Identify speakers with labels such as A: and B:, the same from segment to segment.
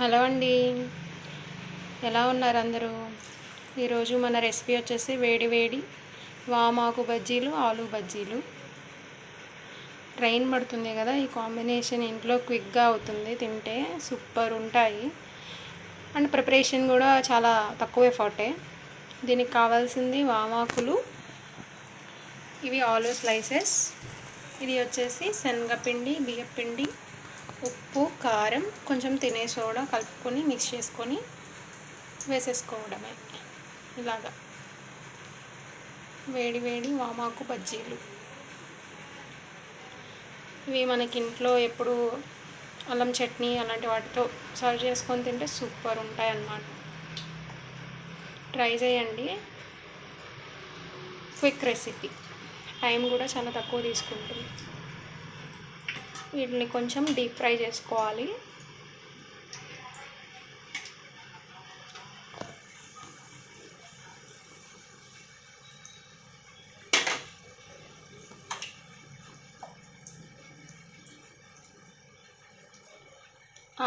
A: Hello అండి, ఎలా ఉన్నారు అందరూ? ఈరోజు మన రెసిపీ వచ్చేసి వేడి వేడి వామాకు బజ్జీలు, ఆలు బజ్జీలు. ట్రైన్ పడుతుంది కదా, ఈ కాంబినేషన్ ఇంట్లో క్విక్గా అవుతుంది, తింటే సూపర్ ఉంటాయి. అండ్ ప్రిపరేషన్ కూడా చాలా తక్కువ ఎఫర్టే. దీనికి కావాల్సింది వామాకులు, ఇవి ఆలు స్లైసెస్, ఇది వచ్చేసి శనగపిండి, బియ్యపిండి, ఉప్పు, కారం, కొంచెం తినే సోడా కలుపుకొని మిక్స్ చేసుకొని వేసేసుకోవడమే. ఇలాగా వేడి వేడి వామాకు బజ్జీలు. ఇవి మనకి ఇంట్లో ఎప్పుడు అల్లం చట్నీ అలాంటి వాటితో సర్వ్ చేసుకొని తింటే సూపర్ ఉంటాయి అన్నమాట. ట్రై చేయండి, క్విక్ రెసిపీ, టైం కూడా చాలా తక్కువ తీసుకుంటుంది. వీటిని కొంచెం డీప్ ఫ్రై చేసుకోవాలి.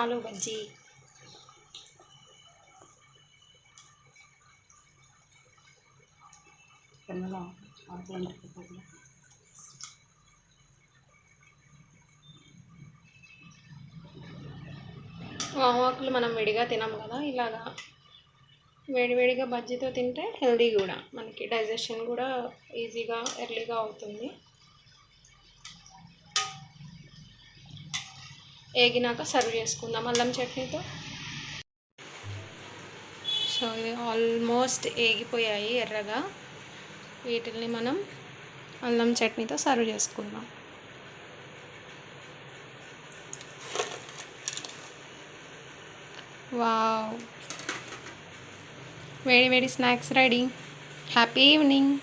A: ఆలు బజ్జీ వామాకులు మనం విడిగా తినాం కదా, ఇలాగా వేడివేడిగా బజ్జీతో తింటే హెల్దీ కూడా, మనకి డైజెషన్ కూడా ఈజీగా ఎర్లీగా అవుతుంది. ఏగినాక సర్వ్ చేసుకుందాం అల్లం చట్నీతో. సో ఇవి ఆల్మోస్ట్ ఏగిపోయాయి ఎర్రగా, వీటిని మనం అల్లం చట్నీతో సర్వ్ చేసుకుందాం. వావ్, వేడి వేడి snacks ready. Happy evening.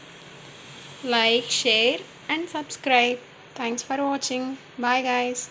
A: Like, share and subscribe. Thanks for watching. Bye guys.